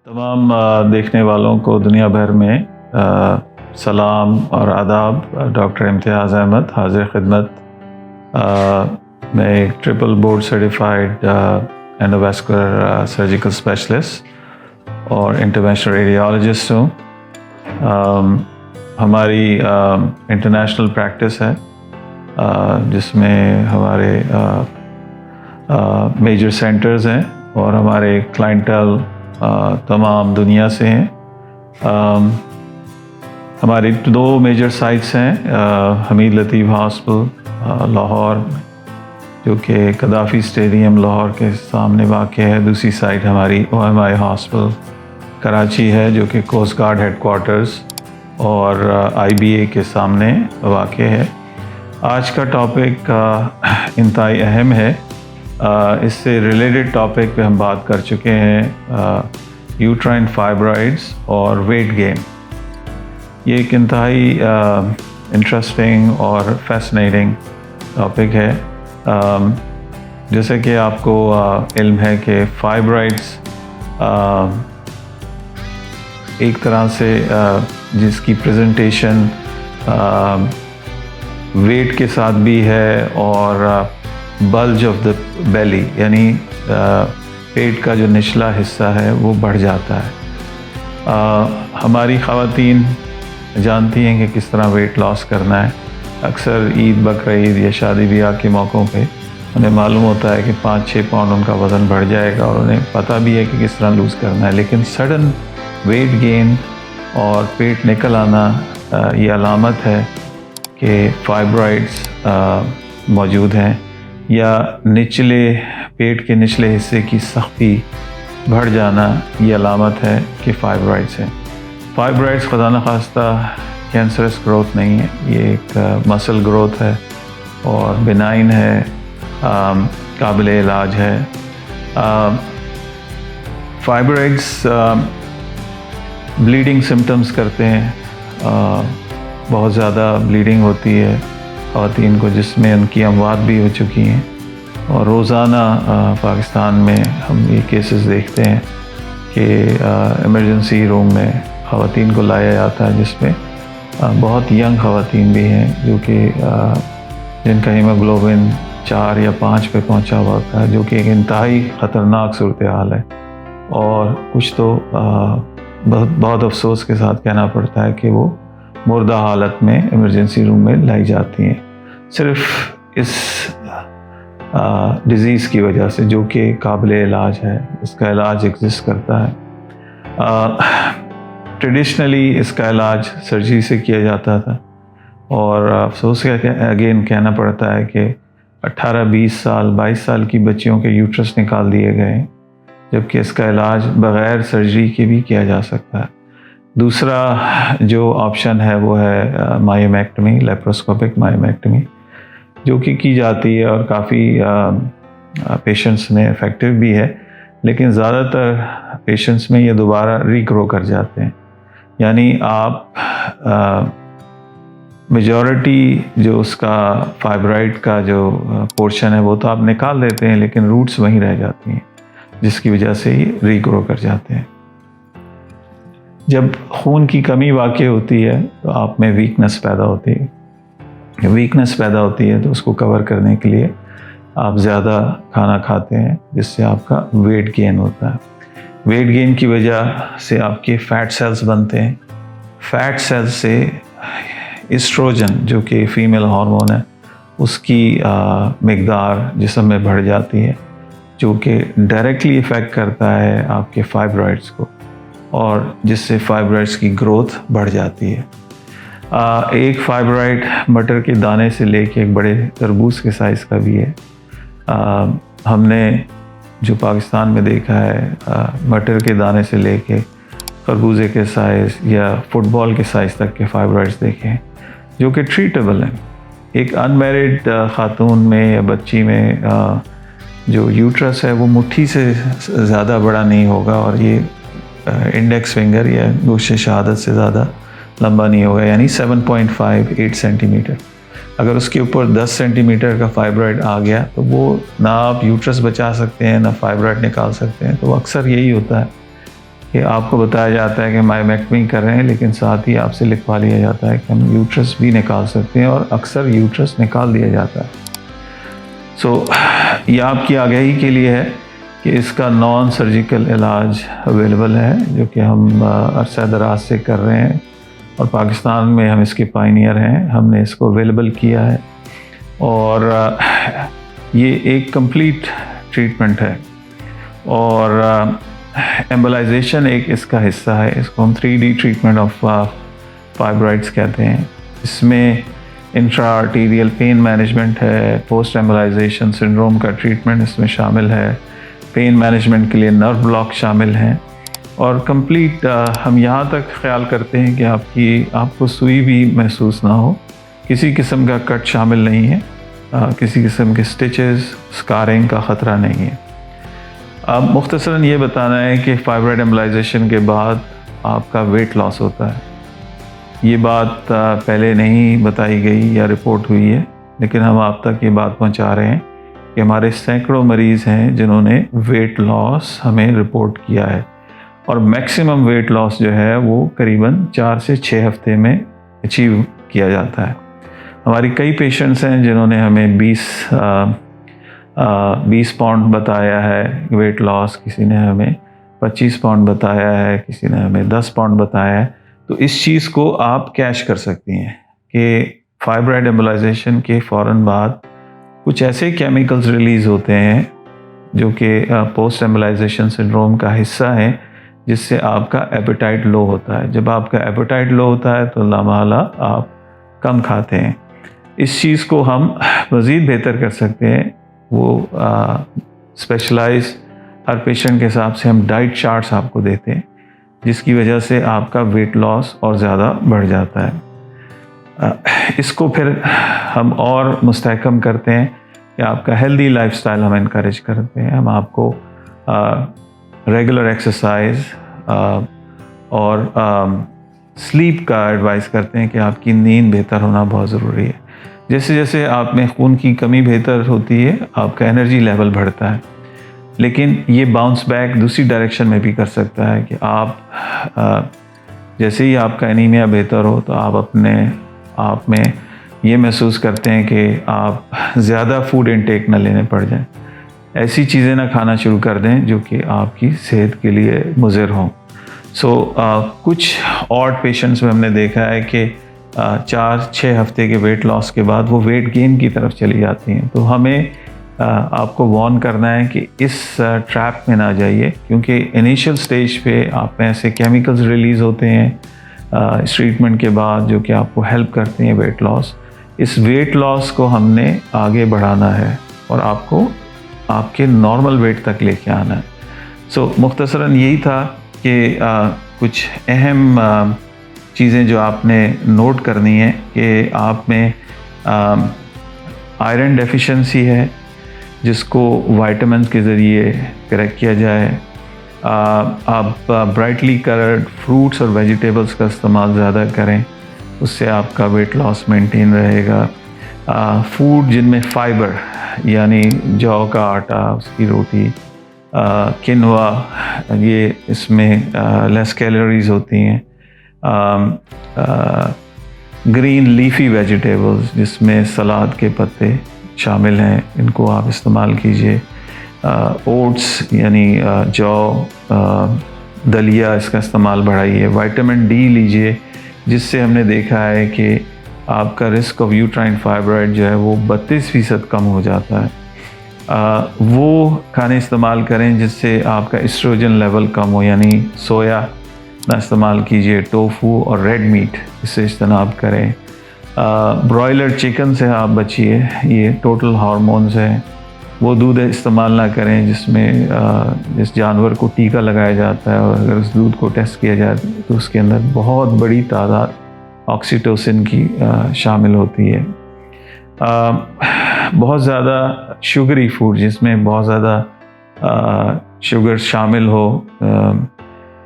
तमाम देखने वालों को दुनिया भर में सलाम और आदाब। डॉक्टर इम्तियाज़ अहमद हाज़िर खिदमत। मैं एक triple board certified endovascular surgical specialist और इंटरवेंशनल रेडियोलॉजिस्ट हूँ। हमारी इंटरनेशनल प्रैक्टिस है जिसमें हमारे मेजर सेंटर्स हैं और हमारे क्लाइंटल तमाम दुनिया से हैं। हमारी 2 मेजर साइट्स हैं, हमीद लतीफ़ हॉस्पिटल लाहौर जो कि कदाफ़ी स्टेडियम लाहौर के सामने वाक़ है। दूसरी साइट हमारी OMI हॉस्पिटल कराची है जो कि कोस्ट गार्ड हेडक्वार्टर्स और IBA के सामने वाक़ है। आज का टॉपिक इंतहाई अहम है। इससे रिलेटेड टॉपिक पे हम बात कर चुके हैं, यूट्राइन फाइब्रॉइड्स और वेट गेन। ये एक इंतहाई इंटरेस्टिंग और फैसिनेटिंग टॉपिक है। जैसे कि आपको इल्म है कि फाइब्रॉइड्स एक तरह से जिसकी प्रेजेंटेशन वेट के साथ भी है और बल्ज ऑफ द बेली यानी पेट का जो निचला हिस्सा है वो बढ़ जाता है। हमारी ख़वातीन जानती हैं कि किस तरह वेट लॉस करना है। अक्सर ईद बकरीद या शादी ब्याह के मौक़ों पे उन्हें मालूम होता है कि 5-6 पाउंड उनका वज़न बढ़ जाएगा और उन्हें पता भी है कि किस तरह लूज़ करना है, लेकिन सडन वेट गेन और पेट निकल आना ये अलामत है कि फाइब्रॉइड्स मौजूद हैं या निचले पेट के निचले हिस्से की सख्ती बढ़ जाना ये अलामत है कि फाइब्रॉइड्स हैं। फाइब्रॉइड्स खुदा न खास्ता कैंसरस ग्रोथ नहीं है, ये एक मसल ग्रोथ है और बिनाइन है, काबिल इलाज है। फाइब्रॉइड्स ब्लीडिंग सिम्टम्स करते हैं, बहुत ज़्यादा ब्लीडिंग होती है ख़वातीन को जिसमें उनकी अमवात भी हो चुकी हैं और रोज़ाना पाकिस्तान में हम ये केसेस देखते हैं कि इमरजेंसी रूम में ख़वातीन को लाया जाता है जिसमें बहुत यंग ख़वातीन भी हैं जो कि जिनका हीमोग्लोबिन 4 या 5 पे पहुंचा हुआ था, जो कि एक इंतहाई ख़तरनाक सूरत हाल है। और कुछ तो बहुत अफसोस के साथ कहना पड़ता है कि वो मुर्दा हालत में इमरजेंसी रूम में लाई जाती हैं सिर्फ इस डिज़ीज़ की वजह से, जो कि काबिल इलाज है, इसका इलाज एग्जिस्ट करता है। ट्रेडिशनली इसका इलाज सर्जरी से किया जाता था और अफसोस अगेन कहना पड़ता है कि 18-20 साल 22 साल की बच्चियों के यूट्रस निकाल दिए गए, जबकि इसका इलाज बग़ैर सर्जरी के भी किया जा सकता है। दूसरा जो ऑप्शन है वो है मायोमेक्टमी, लेप्रोस्कोपिक मायोमेक्टमी, जो कि की जाती है और काफ़ी पेशेंट्स में इफ़ेक्टिव भी है, लेकिन ज़्यादातर पेशेंट्स में ये दोबारा रीग्रो कर जाते हैं। यानी आप मेजॉरिटी जो उसका फाइब्रॉइड का जो पोर्शन है वो तो आप निकाल देते हैं, लेकिन रूट्स वहीं रह जाती हैं जिसकी वजह से ये रीग्रो कर जाते हैं। जब खून की कमी वाक़ई होती है तो आप में वीकनेस पैदा होती है। जब वीकनेस पैदा होती है तो उसको कवर करने के लिए आप ज़्यादा खाना खाते हैं जिससे आपका वेट गेन होता है। वेट गेन की वजह से आपके फ़ैट सेल्स बनते हैं। फ़ैट सेल्स से एस्ट्रोजन जो कि फ़ीमेल हार्मोन है उसकी मिक़दार जिस्म में बढ़ जाती है, जो कि डायरेक्टली इफ़ेक्ट करता है आपके फाइब्रॉइड्स को और जिससे फाइब्रॉइड्स की ग्रोथ बढ़ जाती है। एक फाइब्रॉइड मटर के दाने से लेके एक बड़े तरबूज के साइज़ का भी है। हमने जो पाकिस्तान में देखा है मटर के दाने से लेके खरबूजे के साइज़ या फुटबॉल के साइज़ तक के फाइब्रॉइड्स देखे हैं जो कि ट्रीटेबल हैं। एक अनमैरिड खातून में या बच्ची में जो यूट्रस है वो मुट्ठी से ज़्यादा बड़ा नहीं होगा और ये इंडेक्स फिंगर या गोशे शहादत से ज़्यादा लंबा नहीं होगा, यानी 7.58 सेंटीमीटर। अगर उसके ऊपर 10 सेंटीमीटर का फाइब्रॉइड आ गया तो वो ना आप यूट्रस बचा सकते हैं ना फाइब्रॉइड निकाल सकते हैं। तो अक्सर यही होता है कि आपको बताया जाता है कि मायोमेक्टमी कर रहे हैं, लेकिन साथ ही आपसे लिखवा लिया जाता है कि हम यूट्रस भी निकाल सकते हैं, और अक्सर यूट्रस निकाल दिया जाता है। ये आपकी आगाही के लिए है कि इसका नॉन सर्जिकल इलाज अवेलेबल है, जो कि हम अरसा दराज से कर रहे हैं, और पाकिस्तान में हम इसके पायनियर हैं। हमने इसको अवेलेबल किया है, और ये एक कंप्लीट ट्रीटमेंट है, और एम्बोलाइजेशन एक इसका हिस्सा है। इसको हम 3D ट्रीटमेंट ऑफ फाइब्रॉइड्स कहते हैं। इसमें इंट्रा आर्टीरियल पेन मैनेजमेंट है, पोस्ट एम्बोलाइजेशन सिंड्रोम का ट्रीटमेंट इसमें शामिल है, पेन मैनेजमेंट के लिए नर्व ब्लॉक शामिल हैं, और कंप्लीट हम यहाँ तक ख्याल करते हैं कि आपको सुई भी महसूस ना हो, किसी किस्म का कट शामिल नहीं है, किसी किस्म के स्टिचेस, स्कारिंग का ख़तरा नहीं है। अब मुख्तसरन ये बताना है कि फाइब्रॉइड एम्बोलाइजेशन के बाद आपका वेट लॉस होता है। ये बात पहले नहीं बताई गई या रिपोर्ट हुई है, लेकिन हम आप तक ये बात पहुंचा रहे हैं कि हमारे सैकड़ों मरीज़ हैं जिन्होंने वेट लॉस हमें रिपोर्ट किया है, और मैक्सिमम वेट लॉस जो है वो करीबन 4 से 6 हफ्ते में अचीव किया जाता है। हमारी कई पेशेंट्स हैं जिन्होंने हमें 20 पाउंड बताया है वेट लॉस, किसी ने हमें 25 पाउंड बताया है, किसी ने हमें 10 पाउंड बताया है। तो इस चीज़ को आप कैश कर सकती हैं कि फाइब्रॉइड एम्बोलाइजेशन के फ़ौरन बाद कुछ ऐसे केमिकल्स रिलीज़ होते हैं जो कि पोस्ट एम्बोलाइजेशन सिंड्रोम का हिस्सा है, जिससे आपका एपेटाइट लो होता है। जब आपका एपेटाइट लो होता है तो लामाला आप कम खाते हैं। इस चीज़ को हम मज़ीद बेहतर कर सकते हैं। वो स्पेशलाइज हर पेशेंट के हिसाब से हम डाइट चार्ट्स आपको देते हैं, जिसकी वजह से आपका वेट लॉस और ज़्यादा बढ़ जाता है। इसको फिर हम और मुस्तहकम करते हैं कि आपका हेल्दी लाइफस्टाइल हम इनकरेज करते हैं। हम आपको रेगुलर एक्सरसाइज और स्लीप का एडवाइस करते हैं कि आपकी नींद बेहतर होना बहुत ज़रूरी है। जैसे जैसे आप में खून की कमी बेहतर होती है, आपका एनर्जी लेवल बढ़ता है, लेकिन ये बाउंस बैक दूसरी डायरेक्शन में भी कर सकता है कि आप जैसे ही आपका एनीमिया बेहतर हो तो आप अपने आप में ये महसूस करते हैं कि आप ज़्यादा फूड इनटेक न लेने पड़ जाएं, ऐसी चीज़ें ना खाना शुरू कर दें जो कि आपकी सेहत के लिए मुज़िर हों। कुछ और पेशेंट्स में हमने देखा है कि 4-6 हफ्ते के वेट लॉस के बाद वो वेट गेन की तरफ चली जाती हैं। तो हमें आपको वार्न करना है कि इस ट्रैप में ना जाइए, क्योंकि इनिशियल स्टेज पे आप में ऐसे केमिकल्स रिलीज़ होते हैं इस ट्रीटमेंट के बाद, जो कि आपको हेल्प करते हैं वेट लॉस। इस वेट लॉस को हमने आगे बढ़ाना है और आपको आपके नॉर्मल वेट तक लेके आना है। मुख्तसरन यही था कि कुछ अहम चीज़ें जो आपने नोट करनी है कि आप में आयरन डेफिशिएंसी है, जिसको विटामिन के ज़रिए करेक्ट किया जाए। आप ब्राइटली कलर्ड फ्रूट्स और वेजिटेबल्स का इस्तेमाल ज़्यादा करें, उससे आपका वेट लॉस मेंटेन रहेगा। फूड जिनमें फ़ाइबर यानी जौ का आटा, उसकी रोटी, किनवा, ये इसमें लेस कैलोरीज होती हैं। ग्रीन लीफी वेजिटेबल्स जिसमें सलाद के पत्ते शामिल हैं, इनको आप इस्तेमाल कीजिए। ओट्स यानी जौ, दलिया, इसका इस्तेमाल बढ़ाइए। विटामिन डी लीजिए, जिससे हमने देखा है कि आपका रिस्क ऑफ यूट्राइन फाइब्रॉइड जो है वो 32% कम हो जाता है। वो खाने इस्तेमाल करें जिससे आपका एस्ट्रोजन लेवल कम हो, यानी सोया ना इस्तेमाल कीजिए। टोफू और रेड मीट, इससे इज्तनाब करें। ब्रॉयलर चिकन से आप बचिए, ये टोटल हार्मोन्स हैं। वो दूध इस्तेमाल ना करें जिस जानवर को टीका लगाया जाता है, और अगर उस दूध को टेस्ट किया जाए तो उसके अंदर बहुत बड़ी तादाद ऑक्सीटोसिन की शामिल होती है। बहुत ज़्यादा शुगरी फूड जिसमें बहुत ज़्यादा शुगर शामिल हो,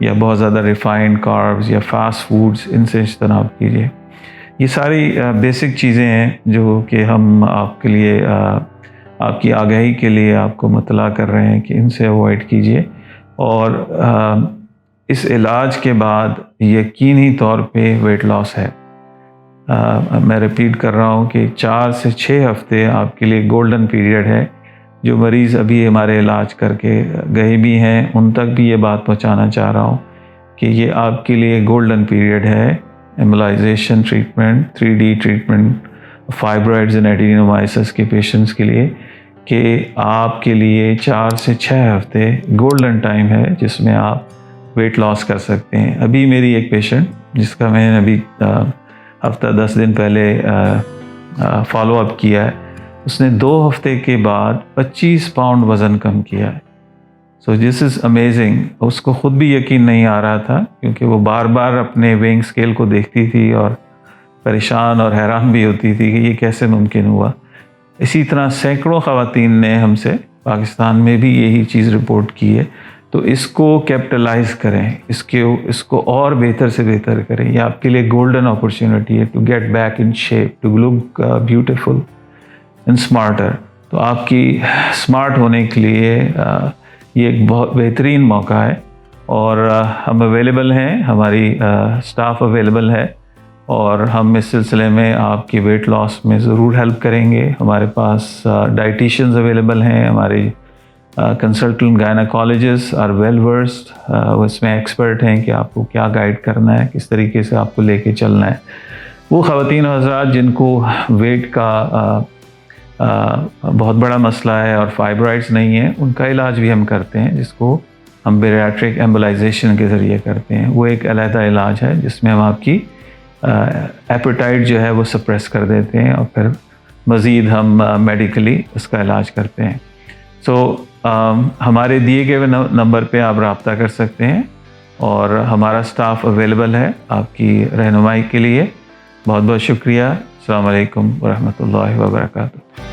या बहुत ज़्यादा रिफाइंड कार्ब्स या फास्ट फूड्स, इनसे इज्तनाब कीजिए। ये सारी बेसिक चीज़ें हैं जो कि हम आपके लिए आपकी आगाही के लिए आपको मतला कर रहे हैं कि इनसे अवॉइड कीजिए। और इस इलाज के बाद यकीनी तौर पे वेट लॉस है। मैं रिपीट कर रहा हूँ कि 4 से 6 हफ्ते आपके लिए गोल्डन पीरियड है। जो मरीज़ अभी हमारे इलाज करके गए भी हैं, उन तक भी ये बात पहुँचाना चाह रहा हूँ कि ये आपके लिए गोल्डन पीरियड है। Embolisation treatment, 3D treatment, fibroids and adenomyosis के पेशेंट्स के लिए, कि आपके लिए 4 से 6 हफ्ते गोल्डन टाइम है जिसमें आप वेट लॉस कर सकते हैं। अभी मेरी एक पेशेंट जिसका मैंने अभी हफ्ता 10 दिन पहले फॉलो अप किया है, उसने 2 हफ्ते के बाद 25 पाउंड वज़न कम किया है। So this is amazing. उसको ख़ुद भी यकीन नहीं आ रहा था क्योंकि वो बार बार अपने वेइंग स्केल को देखती थी और परेशान और हैरान भी होती थी कि ये कैसे मुमकिन हुआ। इसी तरह सैकड़ों ख़वातीन ने हमसे पाकिस्तान में भी यही चीज़ रिपोर्ट की है। तो इसको कैपिटलाइज़ करें, इसको और बेहतर से बेहतर करें। ये आपके लिए गोल्डन अपॉर्चुनिटी है to get back in shape, to look beautiful and smarter. तो आपकी स्मार्ट होने के लिए ये एक बहुत बेहतरीन मौका है और हम अवेलेबल हैं, हमारी स्टाफ अवेलेबल है और हम इस सिलसिले में आपकी वेट लॉस में ज़रूर हेल्प करेंगे। हमारे पास डाइटिशियंस अवेलेबल हैं, हमारे consultant gynaecologist are well versed, वो इसमें एक्सपर्ट हैं कि आपको क्या गाइड करना है, किस तरीके से आपको लेके चलना है। वो ख़वातीन और हज़रात जिनको वेट का बहुत बड़ा मसला है और फाइब्रॉइड्स नहीं है, उनका इलाज भी हम करते हैं, जिसको हम बैरिएट्रिक एम्बोलाइजेशन के ज़रिए करते हैं। वो एक अलहदा इलाज है जिसमें हम आपकी एपेटाइट जो है वो सप्रेस कर देते हैं और फिर मज़ीद हम मेडिकली उसका इलाज करते हैं। सो हमारे दिए गए नंबर पे आप रब्ता कर सकते हैं और हमारा स्टाफ अवेलेबल है आपकी रहनुमाई के लिए। बहुत बहुत शुक्रिया। अस्सलाम वालेकुम व रहमतुल्लाहि व बरकातुहू।